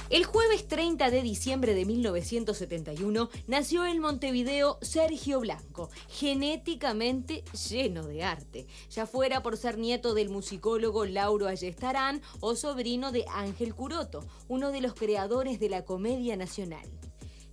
El jueves 30 de diciembre de 1971 nació en Montevideo Sergio Blanco, genéticamente lleno de arte, ya fuera por ser nieto del musicólogo Lauro Ayestarán o sobrino de Ángel Curoto, uno de los creadores de la Comedia Nacional.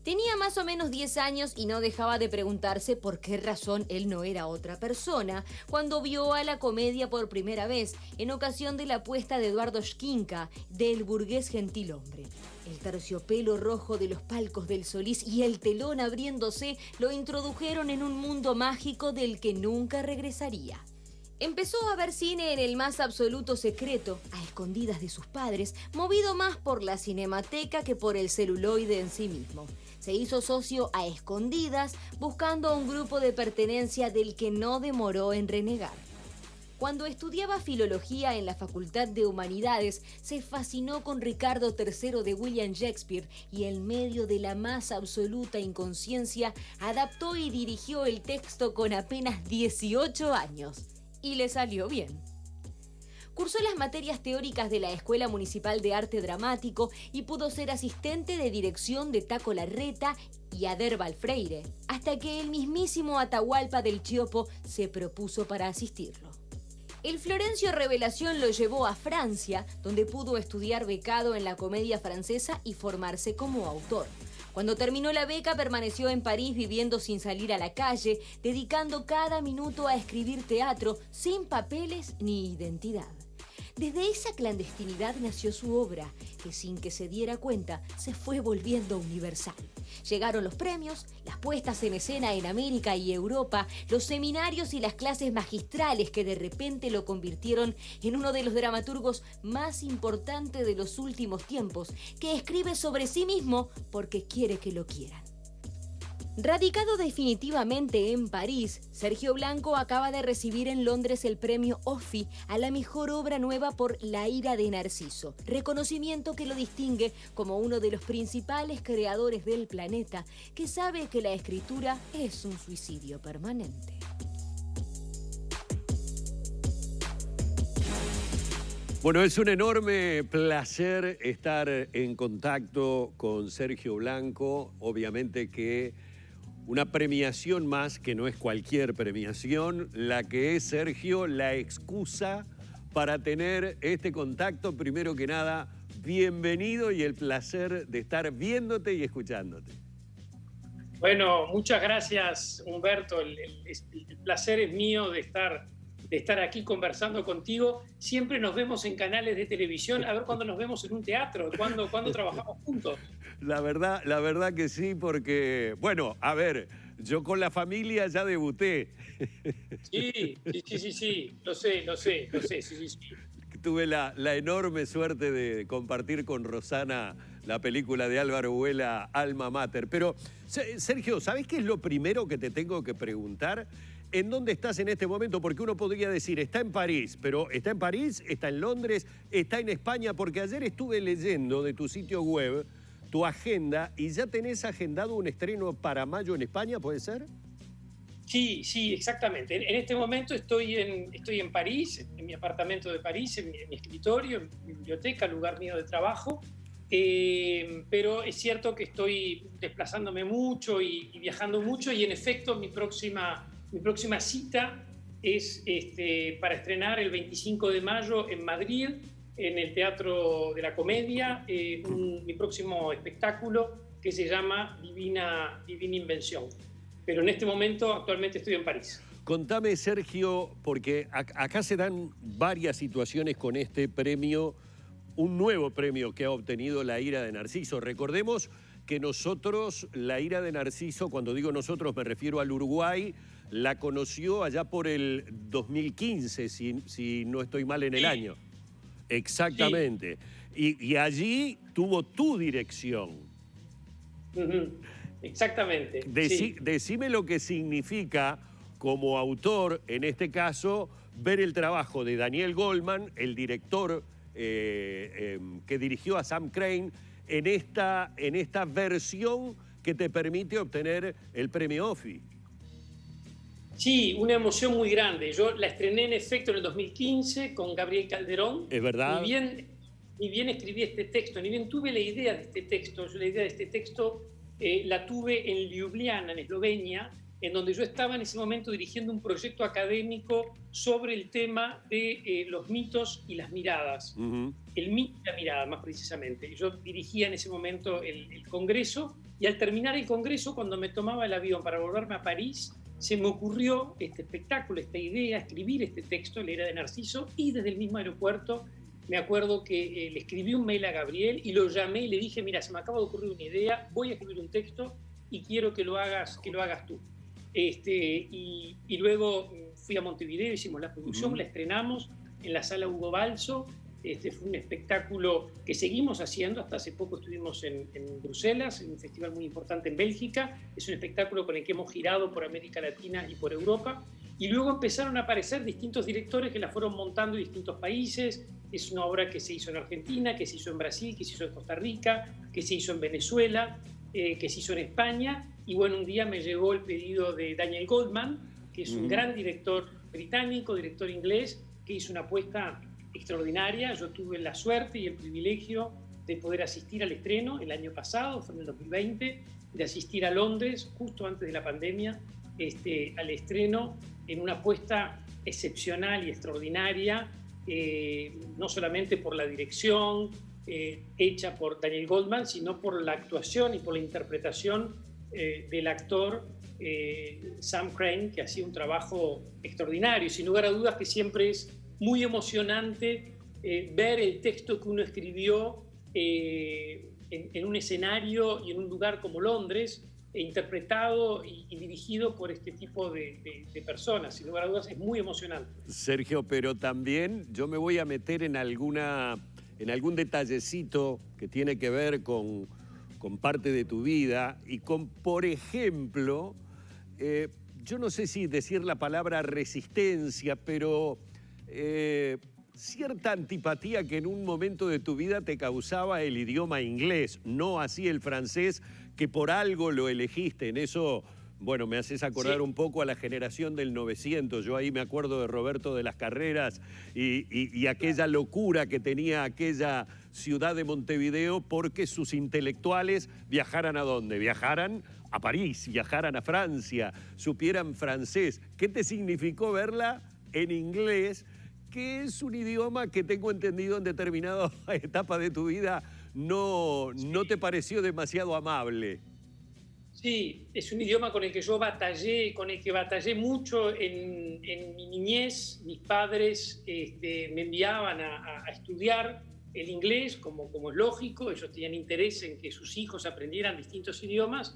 Tenía más o menos 10 años y no dejaba de preguntarse por qué razón él no era otra persona cuando vio a la comedia por primera vez en ocasión de la apuesta de Eduardo Schkinka del burgués gentilhombre. El terciopelo rojo de los palcos del Solís y el telón abriéndose lo introdujeron en un mundo mágico del que nunca regresaría. Empezó a ver cine en el más absoluto secreto, a escondidas de sus padres, movido más por la cinemateca que por el celuloide en sí mismo. Se hizo socio a escondidas, buscando un grupo de pertenencia del que no demoró en renegar. Cuando estudiaba filología en la Facultad de Humanidades, se fascinó con Ricardo III de William Shakespeare y en medio de la más absoluta inconsciencia, adaptó y dirigió el texto con apenas 18 años. Y le salió bien. Cursó las materias teóricas de la Escuela Municipal de Arte Dramático y pudo ser asistente de dirección de Taco Larreta y Aderbal Freire, hasta que el mismísimo Atahualpa del Chiopo se propuso para asistirlo. El Florencio Revelación lo llevó a Francia, donde pudo estudiar becado en la Comedia Francesa y formarse como autor. Cuando terminó la beca, permaneció en París viviendo sin salir a la calle, dedicando cada minuto a escribir teatro, sin papeles ni identidad. Desde esa clandestinidad nació su obra, que sin que se diera cuenta, se fue volviendo universal. Llegaron los premios, las puestas en escena en América y Europa, los seminarios y las clases magistrales que de repente lo convirtieron en uno de los dramaturgos más importantes de los últimos tiempos, que escribe sobre sí mismo porque quiere que lo quieran. Radicado definitivamente en París, Sergio Blanco acaba de recibir en Londres el premio OFI a la mejor obra nueva por La ira de Narciso, reconocimiento que lo distingue como uno de los principales creadores del planeta que sabe que la escritura es un suicidio permanente. Bueno, es un enorme placer estar en contacto con Sergio Blanco. Obviamente que una premiación más, que no es cualquier premiación, la que es, Sergio, la excusa para tener este contacto. Primero que nada, bienvenido y el placer de estar viéndote y escuchándote. Bueno, muchas gracias, Humberto. El placer es mío de estar aquí conversando contigo. Siempre nos vemos en canales de televisión. A ver cuándo nos vemos en un teatro, cuándo trabajamos juntos. La verdad que sí, porque, bueno, a ver, yo con la familia ya debuté. Sí, lo sé, sí. Tuve la enorme suerte de compartir con Rosana la película de Álvaro Huela, Alma Mater. Pero, Sergio, ¿sabés qué es lo primero que te tengo que preguntar? ¿En dónde estás en este momento? Porque uno podría decir, está en París, pero ¿está en París, está en Londres, está en España? Porque ayer estuve leyendo de tu sitio web, tu agenda, y ya tenés agendado un estreno para mayo en España, ¿puede ser? Sí, exactamente. En este momento estoy en París, en mi apartamento de París, en mi escritorio, en mi biblioteca, lugar mío de trabajo. Pero es cierto que estoy desplazándome mucho y viajando mucho, y en efecto mi próxima cita es para estrenar el 25 de mayo en Madrid, en el Teatro de la Comedia, mi próximo espectáculo que se llama Divina Invención. Pero en este momento actualmente estoy en París. Contame, Sergio, porque acá se dan varias situaciones con este premio, un nuevo premio que ha obtenido La ira de Narciso. Recordemos que nosotros, La ira de Narciso, cuando digo nosotros me refiero al Uruguay, la conoció allá por el 2015, si no estoy mal en el año. Exactamente. Sí. Y allí tuvo tu dirección. Exactamente. Decime lo que significa como autor, en este caso, ver el trabajo de Daniel Goldman, el director que dirigió a Sam Crane, en esta versión que te permite obtener el premio OFI. Sí, una emoción muy grande. Yo la estrené en efecto en el 2015 con Gabriel Calderón. ¿Es verdad? ni bien escribí este texto, ni bien tuve la idea de este texto. Yo la idea de este texto la tuve en Ljubljana, en Eslovenia, en donde yo estaba en ese momento dirigiendo un proyecto académico sobre el tema de los mitos y las miradas. El mito y la mirada, más precisamente. Yo dirigía en ese momento el congreso, y al terminar el congreso, cuando me tomaba el avión para volverme a París, se me ocurrió este espectáculo, esta idea, escribir este texto, La era de Narciso, y desde el mismo aeropuerto me acuerdo que le escribí un mail a Gabriel y lo llamé y le dije, mira, se me acaba de ocurrir una idea, voy a escribir un texto y quiero que lo hagas tú. Y luego fui a Montevideo, hicimos la producción, la estrenamos en la sala Hugo Balso. Fue un espectáculo que seguimos haciendo, hasta hace poco estuvimos en Bruselas, en un festival muy importante en Bélgica. Es un espectáculo con el que hemos girado por América Latina y por Europa. Y luego empezaron a aparecer distintos directores que la fueron montando en distintos países. Es una obra que se hizo en Argentina, que se hizo en Brasil, que se hizo en Costa Rica, que se hizo en Venezuela, que se hizo en España. Y bueno, un día me llegó el pedido de Daniel Goldman, que es un gran director británico, director inglés, que hizo una apuesta extraordinaria. Yo tuve la suerte y el privilegio de poder asistir al estreno el año pasado, fue en el 2020, de asistir a Londres justo antes de la pandemia, al estreno en una apuesta excepcional y extraordinaria, no solamente por la dirección hecha por Daniel Goldman, sino por la actuación y por la interpretación del actor Sam Crane, que hacía un trabajo extraordinario. Sin lugar a dudas que siempre es muy emocionante ver el texto que uno escribió en un escenario y en un lugar como Londres, interpretado y dirigido por este tipo de personas. Sin lugar a dudas es muy emocionante. Sergio, pero también yo me voy a meter en algún detallecito que tiene que ver con parte de tu vida y con, por ejemplo, yo no sé si decir la palabra resistencia, pero cierta antipatía que en un momento de tu vida te causaba el idioma inglés, no así el francés, que por algo lo elegiste. En eso, bueno, me haces acordar un poco a la generación del 900. Yo ahí me acuerdo de Roberto de las Carreras y aquella locura que tenía aquella ciudad de Montevideo porque sus intelectuales viajaran ¿a dónde? Viajaran a París, viajaran a Francia, supieran francés. ¿Qué te significó verla en inglés, que es un idioma que tengo entendido en determinada etapa de tu vida no te pareció demasiado amable? Sí, es un idioma con el que yo batallé, con el que batallé mucho en mi niñez. Mis padres me enviaban a estudiar el inglés, como es lógico. Ellos tenían interés en que sus hijos aprendieran distintos idiomas.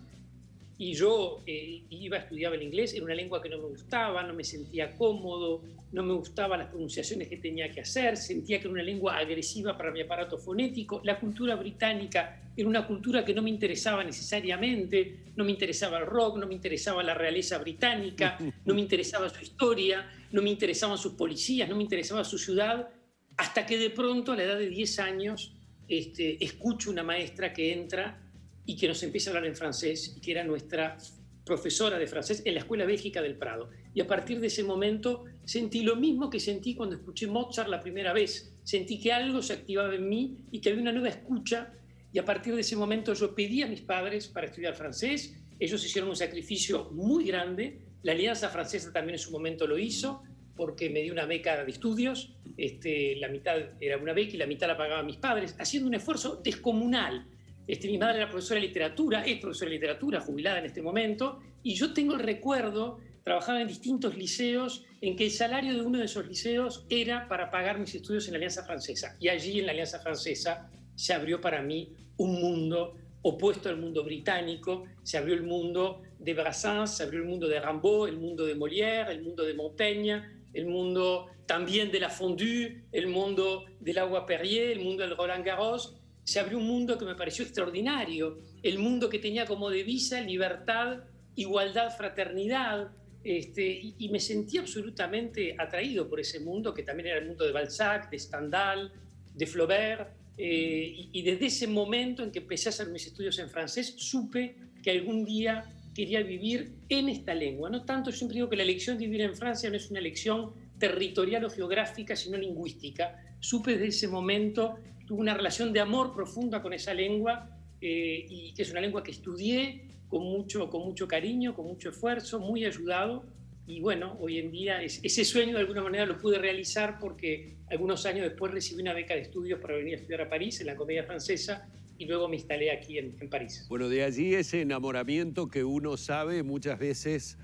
Y yo estudiaba el inglés, era una lengua que no me gustaba, no me sentía cómodo, no me gustaban las pronunciaciones que tenía que hacer, sentía que era una lengua agresiva para mi aparato fonético. La cultura británica era una cultura que no me interesaba necesariamente, no me interesaba el rock, no me interesaba la realeza británica, no me interesaba su historia, no me interesaban sus policías, no me interesaba su ciudad, hasta que de pronto a la edad de 10 años escucho una maestra que entra y que nos empieza a hablar en francés, y que era nuestra profesora de francés en la Escuela Bélgica del Prado. Y a partir de ese momento sentí lo mismo que sentí cuando escuché Mozart la primera vez. Sentí que algo se activaba en mí y que había una nueva escucha, y a partir de ese momento yo pedí a mis padres para estudiar francés. Ellos hicieron un sacrificio muy grande. La Alianza Francesa también en su momento lo hizo, porque me dio una beca de estudios. La mitad era una beca y la mitad la pagaban mis padres, haciendo un esfuerzo descomunal. Mi madre era profesora de literatura, es profesora de literatura, jubilada en este momento, y yo tengo el recuerdo, trabajaba en distintos liceos, en que el salario de uno de esos liceos era para pagar mis estudios en la Alianza Francesa. Y allí en la Alianza Francesa se abrió para mí un mundo opuesto al mundo británico, se abrió el mundo de Brassens, se abrió el mundo de Rimbaud, el mundo de Molière, el mundo de Montaigne, el mundo también de la Fondue, el mundo del agua Perrier, el mundo del Roland Garros. Se abrió un mundo que me pareció extraordinario, el mundo que tenía como devisa libertad, igualdad, fraternidad, y me sentí absolutamente atraído por ese mundo, que también era el mundo de Balzac, de Stendhal, de Flaubert, y desde ese momento en que empecé a hacer mis estudios en francés, supe que algún día quería vivir en esta lengua. No tanto, yo siempre digo que la elección de vivir en Francia no es una elección territorial o geográfica, sino lingüística. Supe desde ese momento tuve una relación de amor profunda con esa lengua, y que es una lengua que estudié con mucho cariño, con mucho esfuerzo, muy ayudado. Y bueno, hoy en día ese sueño de alguna manera lo pude realizar porque algunos años después recibí una beca de estudios para venir a estudiar a París, en la Comedia Francesa, y luego me instalé aquí en París. Bueno, de allí ese enamoramiento que uno sabe muchas veces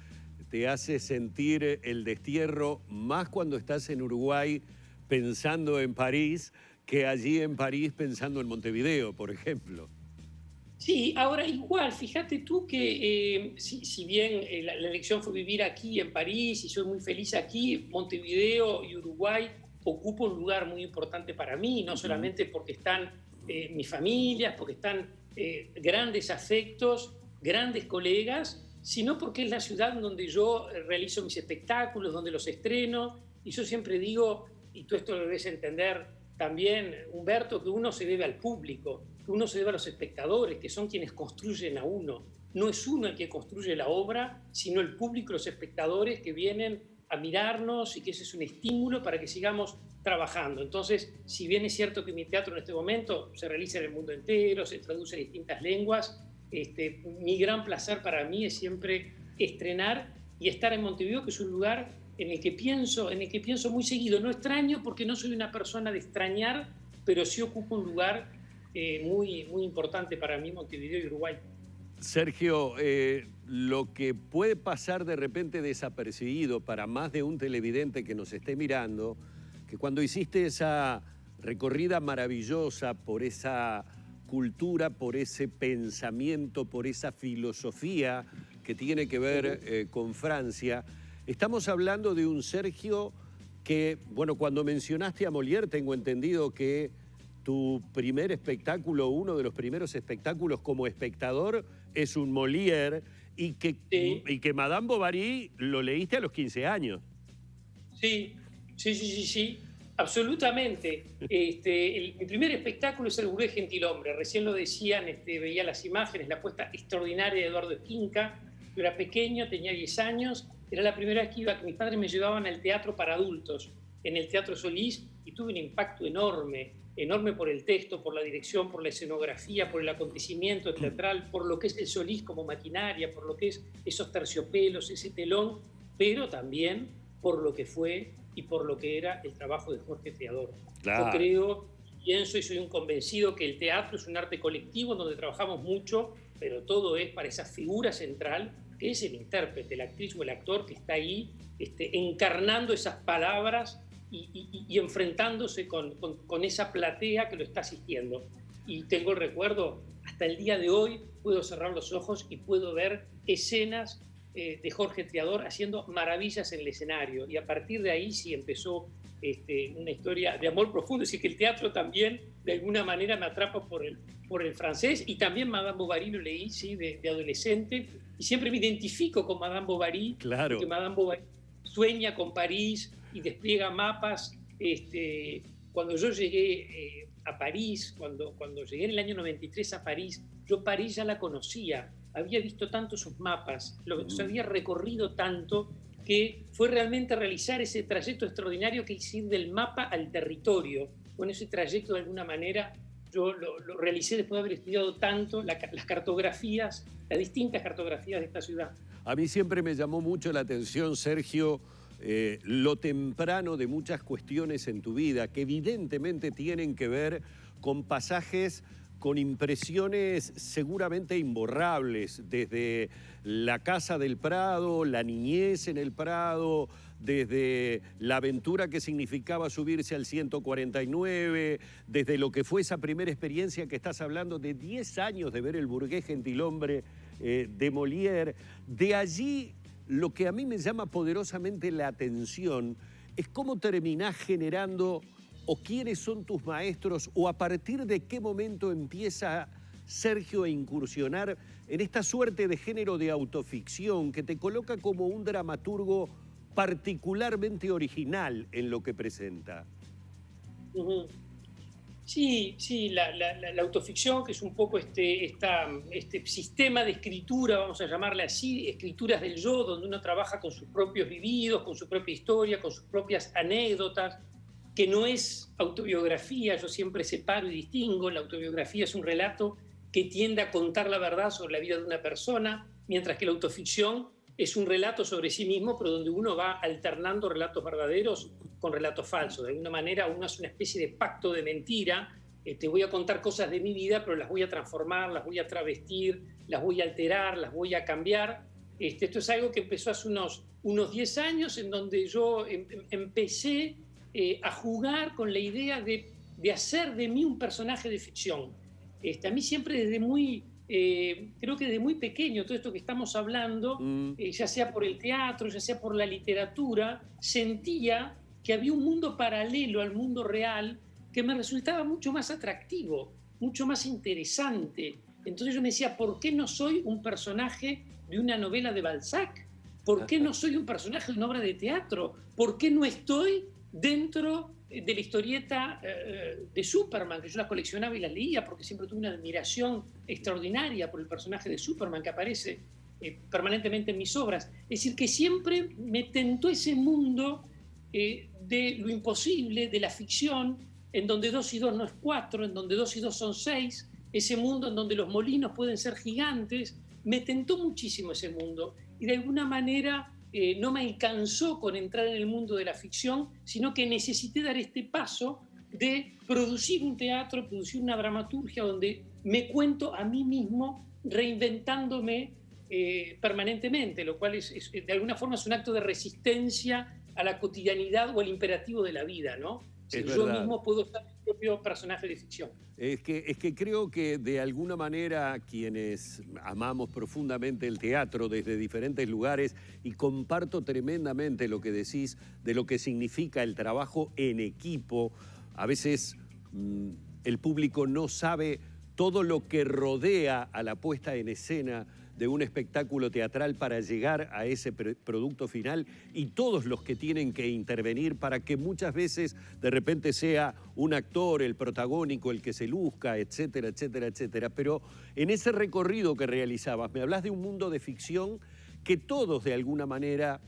te hace sentir el destierro, más cuando estás en Uruguay pensando en París, que allí en París pensando en Montevideo, por ejemplo. Sí, ahora igual, fíjate tú que si bien la elección fue vivir aquí en París y soy muy feliz aquí, Montevideo y Uruguay ocupa un lugar muy importante para mí, no solamente porque están mis familias, porque están grandes afectos, grandes colegas, sino porque es la ciudad donde yo realizo mis espectáculos, donde los estreno, y yo siempre digo, y tú esto lo debes entender también, Humberto, que uno se debe al público, que uno se debe a los espectadores, que son quienes construyen a uno. No es uno el que construye la obra, sino el público, los espectadores que vienen a mirarnos, y que ese es un estímulo para que sigamos trabajando. Entonces, si bien es cierto que mi teatro en este momento se realiza en el mundo entero, se traduce en distintas lenguas, mi gran placer para mí es siempre estrenar y estar en Montevideo, que es un lugar en el que pienso muy seguido. No extraño porque no soy una persona de extrañar, pero sí ocupo un lugar muy importante para mí, Montevideo y Uruguay. Sergio, lo que puede pasar de repente desapercibido para más de un televidente que nos esté mirando, que cuando hiciste esa recorrida maravillosa por esa cultura, por ese pensamiento, por esa filosofía que tiene que ver con Francia, estamos hablando de un Sergio que, bueno, cuando mencionaste a Molière, tengo entendido que tu primer espectáculo, uno de los primeros espectáculos como espectador, es un Molière y que Madame Bovary lo leíste a los 15 años. Sí, absolutamente. Mi primer espectáculo es El Burgués Gentilhombre. Recién lo decían, veía las imágenes, la puesta extraordinaria de Eduardo Esquinca. Yo era pequeño, tenía 10 años. Era la primera vez que iba, que mis padres me llevaban al teatro para adultos, en el Teatro Solís, y tuve un impacto enorme por el texto, por la dirección, por la escenografía, por el acontecimiento teatral, por lo que es el Solís como maquinaria, por lo que es esos terciopelos, ese telón, pero también por lo que fue y por lo que era el trabajo de Jorge Teador. Claro. Yo creo, pienso y soy un convencido que el teatro es un arte colectivo donde trabajamos mucho, pero todo es para esa figura central que es el intérprete, la actriz o el actor que está ahí encarnando esas palabras y enfrentándose con esa platea que lo está asistiendo. Y tengo el recuerdo, hasta el día de hoy, puedo cerrar los ojos y puedo ver escenas de Jorge Teador haciendo maravillas en el escenario. Y a partir de ahí sí empezó una historia de amor profundo. Es decir, que el teatro también, de alguna manera, me atrapa por el francés. Y también Madame Bovary lo leí, sí, de adolescente. Y siempre me identifico con Madame Bovary. Claro. Porque Madame Bovary sueña con París y despliega mapas. Cuando yo llegué a París, cuando llegué en el año 93 a París, yo París ya la conocía, había visto tanto sus mapas, los había recorrido tanto, que fue realmente realizar ese trayecto extraordinario que hice, ir del mapa al territorio. Con ese trayecto, de alguna manera, yo lo realicé después de haber estudiado tanto las cartografías, las distintas cartografías de esta ciudad. A mí siempre me llamó mucho la atención, Sergio, lo temprano de muchas cuestiones en tu vida, que evidentemente tienen que ver con pasajes, con impresiones seguramente imborrables, desde la casa del Prado, la niñez en el Prado, desde la aventura que significaba subirse al 149, desde lo que fue esa primera experiencia que estás hablando de 10 años de ver El Burgués Gentilhombre de Molière. De allí, lo que a mí me llama poderosamente la atención es cómo terminás generando, o quiénes son tus maestros, o a partir de qué momento empieza Sergio a incursionar en esta suerte de género de autoficción que te coloca como un dramaturgo particularmente original en lo que presenta. Sí, la autoficción, que es un poco este sistema de escritura, vamos a llamarle así, escrituras del yo, donde uno trabaja con sus propios vividos, con su propia historia, con sus propias anécdotas. que no es autobiografía, yo siempre separo y distingo. La autobiografía es un relato que tiende a contar la verdad sobre la vida de una persona, mientras que la autoficción es un relato sobre sí mismo, pero donde uno va alternando relatos verdaderos con relatos falsos. De alguna manera uno hace una especie de pacto de mentira. Te voy a contar cosas de mi vida, pero las voy a transformar, las voy a travestir, las voy a alterar, las voy a cambiar. Esto es algo que empezó hace unos 10 años, en donde yo empecé a jugar con la idea de hacer de mí un personaje de ficción. A mí siempre creo que desde muy pequeño, todo esto que estamos hablando, ya sea por el teatro, ya sea por la literatura, sentía que había un mundo paralelo al mundo real que me resultaba mucho más atractivo, mucho más interesante. Entonces yo me decía, ¿por qué no soy un personaje de una novela de Balzac? ¿Por qué no soy un personaje de una obra de teatro? ¿Por qué no estoy dentro de la historieta de Superman, que yo las coleccionaba y las leía porque siempre tuve una admiración extraordinaria por el personaje de Superman que aparece permanentemente en mis obras? Es decir, que siempre me tentó ese mundo de lo imposible, de la ficción, en donde 2 y 2 no es 4, en donde 2 y 2 son 6, ese mundo en donde los molinos pueden ser gigantes. Me tentó muchísimo ese mundo y de alguna manera no me alcanzó con entrar en el mundo de la ficción, sino que necesité dar este paso de producir un teatro, producir una dramaturgia donde me cuento a mí mismo reinventándome permanentemente, lo cual de alguna forma es un acto de resistencia a la cotidianidad o al imperativo de la vida, ¿no? Yo mismo puedo ser mi propio personaje de ficción. Es que creo que de alguna manera quienes amamos profundamente el teatro desde diferentes lugares, y comparto tremendamente lo que decís de lo que significa el trabajo en equipo, a veces el público no sabe todo lo que rodea a la puesta en escena de un espectáculo teatral para llegar a ese producto final, y todos los que tienen que intervenir para que muchas veces de repente sea un actor el protagónico el que se luzca, etcétera, etcétera, etcétera. Pero en ese recorrido que realizabas, me hablas de un mundo de ficción que todos de alguna manera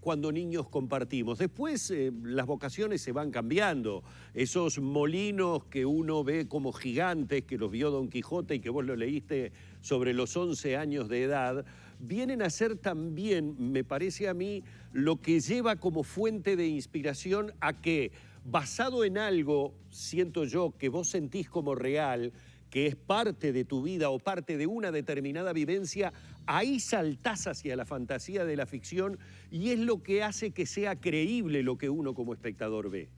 cuando niños compartimos. Después las vocaciones se van cambiando. Esos molinos que uno ve como gigantes, que los vio Don Quijote y que vos lo leíste sobre los 11 años de edad, vienen a ser también, me parece a mí, lo que lleva como fuente de inspiración a que, basado en algo, siento yo, que vos sentís como real, que es parte de tu vida o parte de una determinada vivencia, ahí saltás hacia la fantasía de la ficción y es lo que hace que sea creíble lo que uno como espectador ve.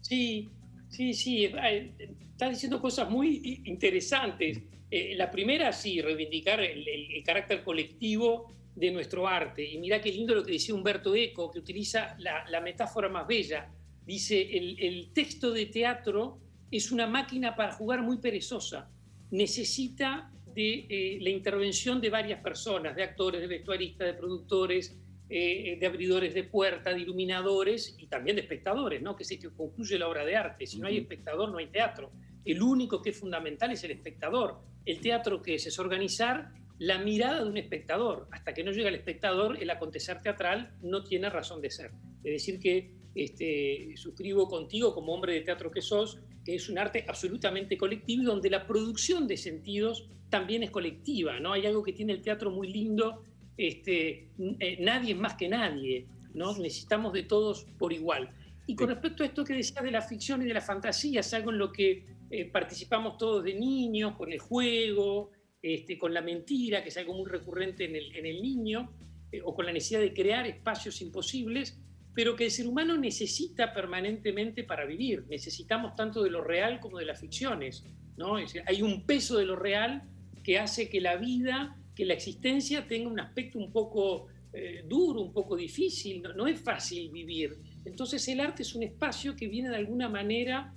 Sí, estás diciendo cosas muy interesantes. La primera, sí, reivindicar el carácter colectivo de nuestro arte. Y mirá qué lindo lo que decía Umberto Eco, que utiliza la metáfora más bella. Dice, el texto de teatro es una máquina para jugar muy perezosa. Necesita de la intervención de varias personas, de actores, de vestuaristas, de productores, de abridores de puerta, de iluminadores y también de espectadores, ¿no? Que es el que concluye la obra de arte. Si no hay espectador, no hay teatro. El único que es fundamental es el espectador. El teatro, ¿qué es? Es organizar la mirada de un espectador. Hasta que no llega el espectador, el acontecer teatral no tiene razón de ser. Es decir que suscribo contigo como hombre de teatro que sos, que es un arte absolutamente colectivo y donde la producción de sentidos también es colectiva, ¿no? Hay algo que tiene el teatro muy lindo, nadie es más que nadie, ¿no? Necesitamos de todos por igual. Y con respecto a esto que decías de la ficción y de la fantasía, es algo en lo que participamos todos de niños, con el juego, con la mentira, que es algo muy recurrente en el niño, o con la necesidad de crear espacios imposibles, pero que el ser humano necesita permanentemente para vivir. Necesitamos tanto de lo real como de las ficciones, ¿no? Es decir, hay un peso de lo real que hace que la vida, que la existencia tenga un aspecto un poco duro, un poco difícil. No es fácil vivir. Entonces el arte es un espacio que viene de alguna manera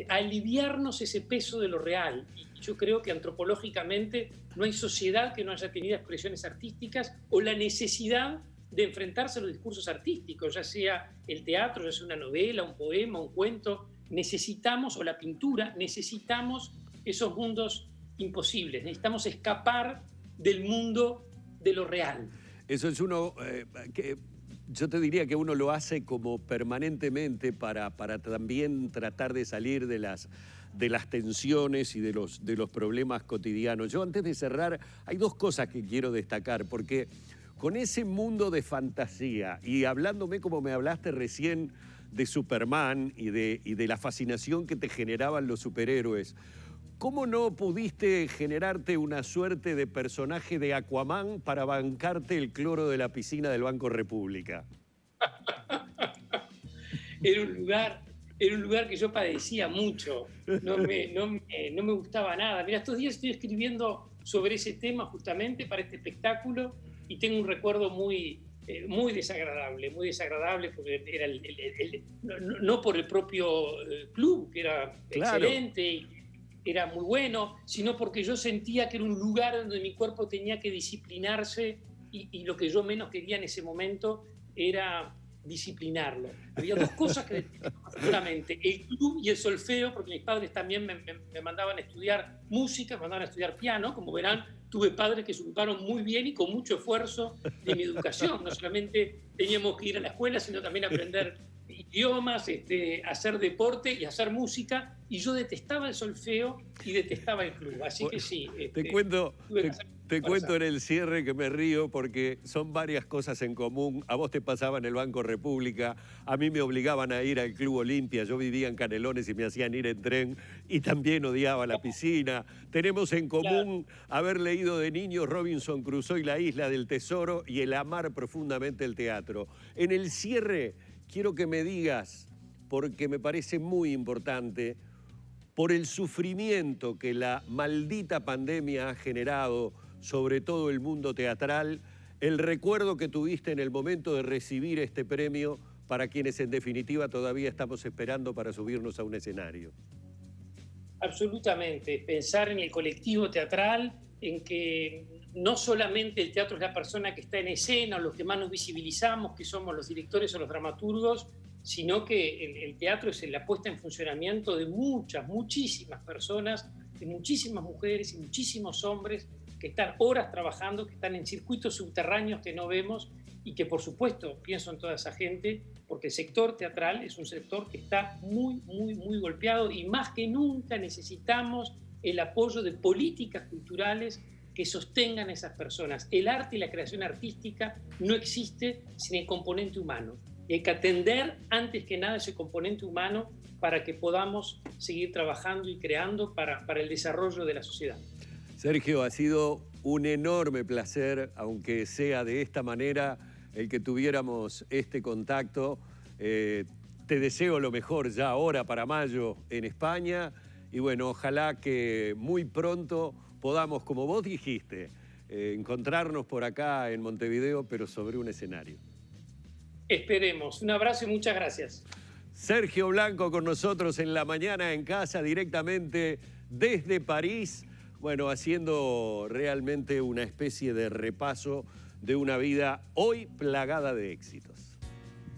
a aliviarnos ese peso de lo real. Y yo creo que antropológicamente no hay sociedad que no haya tenido expresiones artísticas o la necesidad de enfrentarse a los discursos artísticos, ya sea el teatro, ya sea una novela, un poema, un cuento. Necesitamos, o la pintura, necesitamos esos mundos imposibles. Necesitamos escapar del mundo de lo real. Eso es uno yo te diría que uno lo hace como permanentemente para también tratar de salir de las tensiones y de los problemas cotidianos. Yo antes de cerrar, hay dos cosas que quiero destacar, porque con ese mundo de fantasía y hablándome como me hablaste recién de Superman y de la fascinación que te generaban los superhéroes, ¿cómo no pudiste generarte una suerte de personaje de Aquaman para bancarte el cloro de la piscina del Banco República? Era un lugar que yo padecía mucho, no me gustaba nada. Mira, estos días estoy escribiendo sobre ese tema justamente para este espectáculo y tengo un recuerdo muy desagradable porque era no por el propio club, que era Claro. excelente y era muy bueno, sino porque yo sentía que era un lugar donde mi cuerpo tenía que disciplinarse y lo que yo menos quería en ese momento era disciplinarlo. Había dos cosas que detestaba profundamente, el club y el solfeo, porque mis padres también me mandaban a estudiar música, me mandaban a estudiar piano. Como verán, tuve padres que se ocuparon muy bien y con mucho esfuerzo de mi educación. No solamente teníamos que ir a la escuela, sino también aprender idiomas, hacer deporte y hacer música, y yo detestaba el solfeo y detestaba el club, así que sí. Te cuento en el cierre que me río porque son varias cosas en común. A vos te pasaba en el Banco República, a mí me obligaban a ir al Club Olimpia, yo vivía en Canelones y me hacían ir en tren y también odiaba la piscina. Tenemos en común haber leído de niños Robinson Crusoe y la Isla del Tesoro y el amar profundamente el teatro. En el cierre quiero que me digas, porque me parece muy importante, por el sufrimiento que la maldita pandemia ha generado sobre todo el mundo teatral, el recuerdo que tuviste en el momento de recibir este premio para quienes en definitiva todavía estamos esperando para subirnos a un escenario. Absolutamente, pensar en el colectivo teatral, en que no solamente el teatro es la persona que está en escena, o los que más nos visibilizamos, que somos los directores o los dramaturgos, sino que el teatro es la puesta en funcionamiento de muchísimas personas, de muchísimas mujeres y muchísimos hombres que están horas trabajando, que están en circuitos subterráneos que no vemos y que, por supuesto, pienso en toda esa gente, porque el sector teatral es un sector que está muy golpeado y más que nunca necesitamos el apoyo de políticas culturales que sostengan a esas personas. El arte y la creación artística no existe sin el componente humano. Y hay que atender antes que nada ese componente humano para que podamos seguir trabajando y creando para el desarrollo de la sociedad. Sergio, ha sido un enorme placer, aunque sea de esta manera, el que tuviéramos este contacto. Te deseo lo mejor ya ahora para mayo en España y bueno, ojalá que muy pronto podamos, como vos dijiste, encontrarnos por acá en Montevideo, pero sobre un escenario. Esperemos. Un abrazo y muchas gracias. Sergio Blanco con nosotros en La Mañana en Casa, directamente desde París. Bueno, haciendo realmente una especie de repaso de una vida hoy plagada de éxitos.